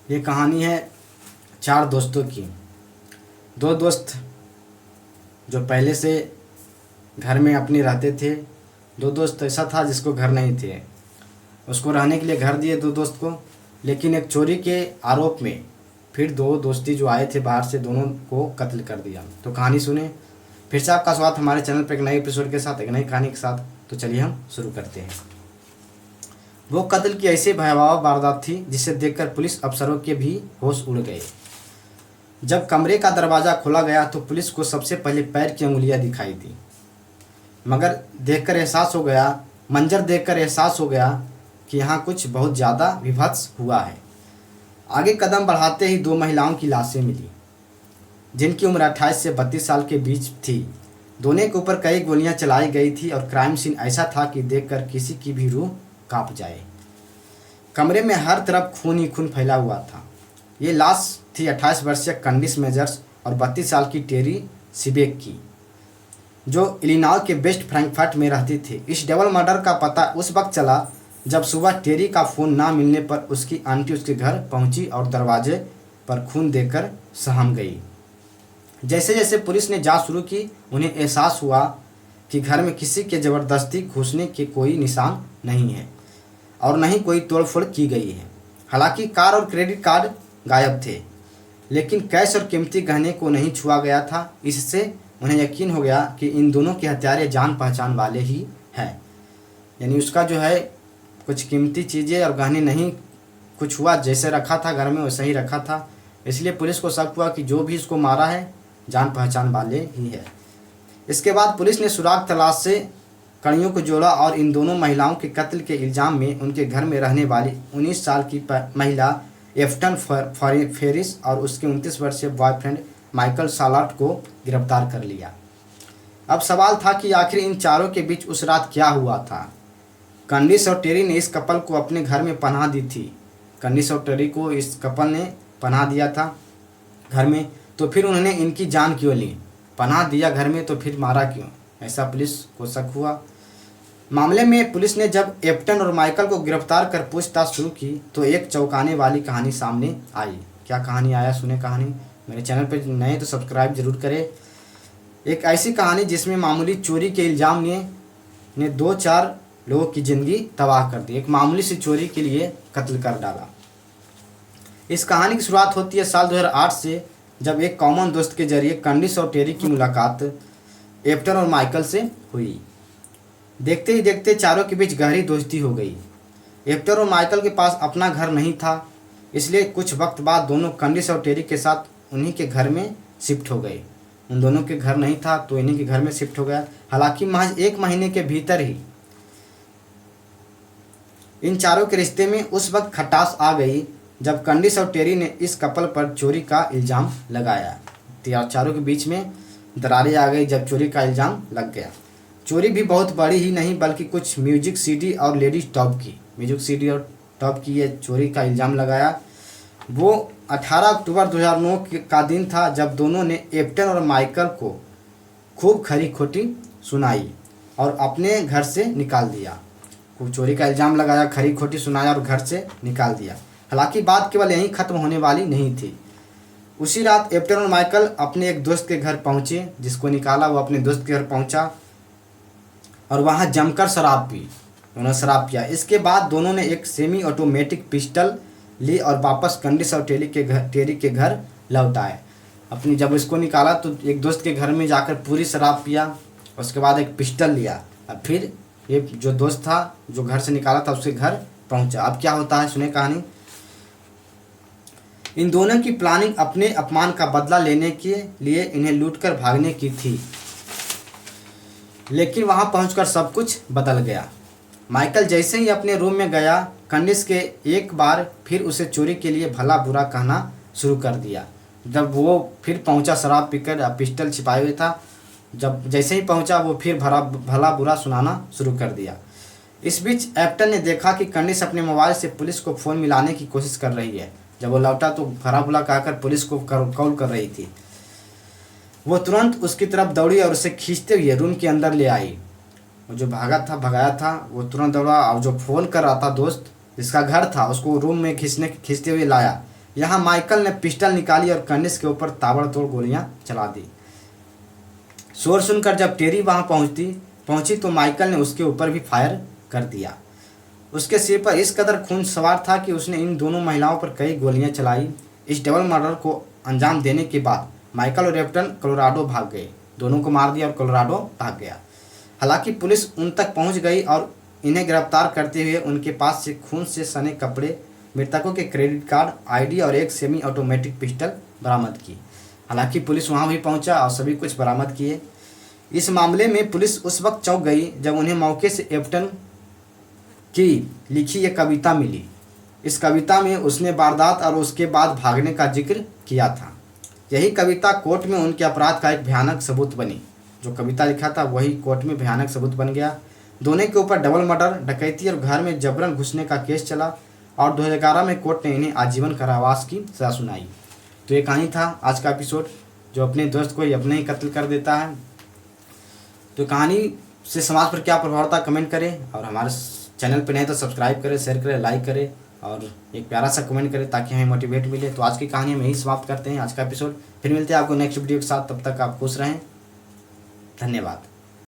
ये कहानी है चार दोस्तों की। दो दोस्त जो पहले से घर में अपने रहते थे। दो दोस्त ऐसा था जिसको घर नहीं थे, उसको रहने के लिए घर दिए दो दोस्त को, लेकिन एक चोरी के आरोप में फिर दो दोस्ती जो आए थे बाहर से, दोनों को कत्ल कर दिया। तो कहानी सुने। फिर से आपका स्वागत हमारे चैनल पर एक नए एपिसोड के साथ, एक नई कहानी के साथ। तो चलिए हम शुरू करते हैं। वो कत्ल की ऐसी भयावह वारदात थी जिसे देखकर पुलिस अफसरों के भी होश उड़ गए। जब कमरे का दरवाज़ा खोला गया तो पुलिस को सबसे पहले पैर की अंगुलियां दिखाई दी, मगर मंजर देखकर एहसास हो गया कि यहाँ कुछ बहुत ज़्यादा विभत्स हुआ है। आगे कदम बढ़ाते ही दो महिलाओं की लाशें मिली, जिनकी उम्र 28 से 32 साल के बीच थी। दोनों के ऊपर कई गोलियां चलाई गई थी और क्राइम सीन ऐसा था कि देखकर किसी की भी रूह कांप जाए। कमरे में हर तरफ खून ही खून फैला हुआ था। ये लाश थी 28 वर्षीय कंडिस मेजर्स और 32 साल की टेरी सिबेक की, जो इलिनॉय के वेस्ट फ्रैंकफर्ट में रहती थी। इस डबल मर्डर का पता उस वक्त चला जब सुबह टेरी का फ़ोन ना मिलने पर उसकी आंटी उसके घर पहुंची और दरवाजे पर खून देकर सहम गई। जैसे जैसे पुलिस ने जांच शुरू की, उन्हें एहसास हुआ कि घर में किसी के ज़बरदस्ती घुसने के कोई निशान नहीं है और न ही कोई तोड़फोड़ की गई है। हालांकि कार और क्रेडिट कार्ड गायब थे, लेकिन कैश और कीमती गहने को नहीं छुआ गया था। इससे उन्हें यकीन हो गया कि इन दोनों के हत्यारे जान पहचान वाले ही हैं। यानी उसका जो है कुछ कीमती चीज़ें और गहने नहीं कुछ हुआ, जैसे रखा था घर में वैसे ही रखा था। इसलिए पुलिस को शक हुआ कि जो भी इसको मारा है जान पहचान वाले ही है। इसके बाद पुलिस ने सुराग तलाश से कड़ियों को जोड़ा और इन दोनों महिलाओं के कत्ल के इल्ज़ाम में उनके घर में रहने वाली 19 साल की महिला एफ्टन फेरिस और उसके 29 वर्षीय बॉयफ्रेंड माइकल सालाट को गिरफ्तार कर लिया। अब सवाल था कि आखिर इन चारों के बीच उस रात क्या हुआ था। कंडिस और टेरी ने इस कपल को अपने घर में पनाह दी थी। कंडिस और टेरी को इस कपल ने पनाह दिया था घर में, तो फिर उन्होंने इनकी जान क्यों ली? पनाह दिया घर में तो फिर मारा क्यों? ऐसा पुलिस को शक हुआ। मामले में पुलिस ने जब एप्टन और माइकल को गिरफ्तार कर पूछताछ शुरू की तो एक चौंकाने वाली कहानी सामने आई। क्या कहानी आया, सुने कहानी। मेरे चैनल पर नए तो सब्सक्राइब जरूर करें। एक ऐसी कहानी जिसमें मामूली चोरी के इल्ज़ाम ने 2-4 लोगों की ज़िंदगी तबाह कर दी। एक मामूली सी चोरी के लिए कत्ल कर डाला। इस कहानी की शुरुआत होती है साल 2008 से, जब एक कॉमन दोस्त के जरिए कंडिस और टेरी की मुलाकात एप्टन और माइकल से हुई। देखते ही देखते चारों के बीच गहरी दोस्ती हो गई। एप्टन और माइकल के पास अपना घर नहीं था, इसलिए कुछ वक्त बाद दोनों कंडिस और टेरी के साथ उन्हीं के घर में शिफ्ट हो गए। उन दोनों के घर नहीं था तो इन्हीं के घर में शिफ्ट हो गया। हालांकि महज 1 महीने के भीतर ही इन चारों के रिश्ते में उस वक्त खटास आ गई जब कंडिस और टेरी ने इस कपल पर चोरी का इल्ज़ाम लगाया। चारों के बीच में दरारें आ गई जब चोरी का इल्ज़ाम लग गया। चोरी भी बहुत बड़ी ही नहीं बल्कि कुछ म्यूजिक सीडी और लेडीज टॉप की ये चोरी का इल्ज़ाम लगाया। वो 18 अक्टूबर 2009 का दिन था जब दोनों ने एप्टन और माइकल को खूब खरी खोटी सुनाई और अपने घर से निकाल दिया। खूब चोरी का इल्ज़ाम लगाया, खरी खोटी सुनाया और घर से निकाल दिया। हालांकि बात केवल यहीं ख़त्म होने वाली नहीं थी। उसी रात एप्टन और माइकल अपने एक दोस्त के घर पहुंचे। जिसको निकाला वो अपने दोस्त के घर पहुंचा और वहां जमकर शराब पी। उन्होंने शराब पिया। इसके बाद दोनों ने एक सेमी ऑटोमेटिक पिस्टल ली और वापस कंडिस और टेरी के घर लौट आए। जब इसको निकाला तो एक दोस्त के घर में जाकर पूरी शराब पिया, उसके बाद एक पिस्टल लिया और फिर ये जो दोस्त था जो घर से निकाला था उसके घर पहुंचा। अब क्या होता है, सुने कहानी। इन दोनों की प्लानिंग अपने अपमान का बदला लेने के लिए इन्हें लूटकर भागने की थी, लेकिन वहां पहुंचकर सब कुछ बदल गया। माइकल जैसे ही अपने रूम में गया, कंडिस के एक बार फिर उसे चोरी के लिए भला बुरा कहना शुरू कर दिया। जब वो फिर पहुंचा शराब पीकर, पिस्टल छिपाए हुए था, जब जैसे ही पहुंचा वो फिर भला बुरा सुनाना शुरू कर दिया। इस बीच एप्टन ने देखा कि कंडिस अपने मोबाइल से पुलिस को फ़ोन मिलाने की कोशिश कर रही है। जब वो लौटा तो भला बुरा कहकर पुलिस को कॉल कर रही थी। वो तुरंत उसकी तरफ दौड़ी और उसे खींचते हुए रूम के अंदर ले आई। वो जो भगाया था वो तुरंत दौड़ा और जो फ़ोन कर रहा था दोस्त जिसका घर था उसको रूम में खींचते हुए लाया। यहाँ माइकल ने पिस्टल निकाली और कनिष्क के ऊपर ताबड़तोड़ गोलियां चला दी। शोर सुनकर जब टेरी वहां पहुंची तो माइकल ने उसके ऊपर भी फायर कर दिया। उसके सिर पर इस कदर खून सवार था कि उसने इन दोनों महिलाओं पर कई गोलियां चलाई। इस डबल मर्डर को अंजाम देने के बाद माइकल और एप्टन कोलोराडो भाग गए। दोनों को मार दिया और कोलोराडो भाग गया। हालांकि पुलिस उन तक पहुंच गई और इन्हें गिरफ्तार करते हुए उनके पास से खून से सने कपड़े, मृतकों के क्रेडिट कार्ड, आईडी और एक सेमी ऑटोमेटिक पिस्टल बरामद की। हालांकि पुलिस वहां भी पहुंचा और सभी कुछ बरामद किए। इस मामले में पुलिस उस वक्त चौंक गई जब उन्हें मौके से एप्टन की लिखी एक कविता मिली। इस कविता में उसने वारदात और उसके बाद भागने का जिक्र किया था। यही कविता कोर्ट में उनके अपराध का एक भयानक सबूत बनी। जो कविता लिखा था वही कोर्ट में भयानक सबूत बन गया। दोनों के ऊपर डबल मर्डर, डकैती और घर में जबरन घुसने का केस चला और 2011 में कोर्ट ने इन्हें आजीवन कारावास की सजा सुनाई। तो ये कहानी था आज का एपिसोड, जो अपने दोस्त को अपने ही कत्ल कर देता है। तो कहानी से समाज पर क्या प्रभाव था कमेंट करें, और हमारे चैनल पर नहीं तो सब्सक्राइब करें, शेयर करें, लाइक करें और एक प्यारा सा कमेंट करें ताकि हमें मोटिवेट मिले। तो आज की कहानी हम यही समाप्त करते हैं, आज का एपिसोड। फिर मिलते हैं आपको नेक्स्ट वीडियो के साथ। तब तक आप खुश रहें। धन्यवाद।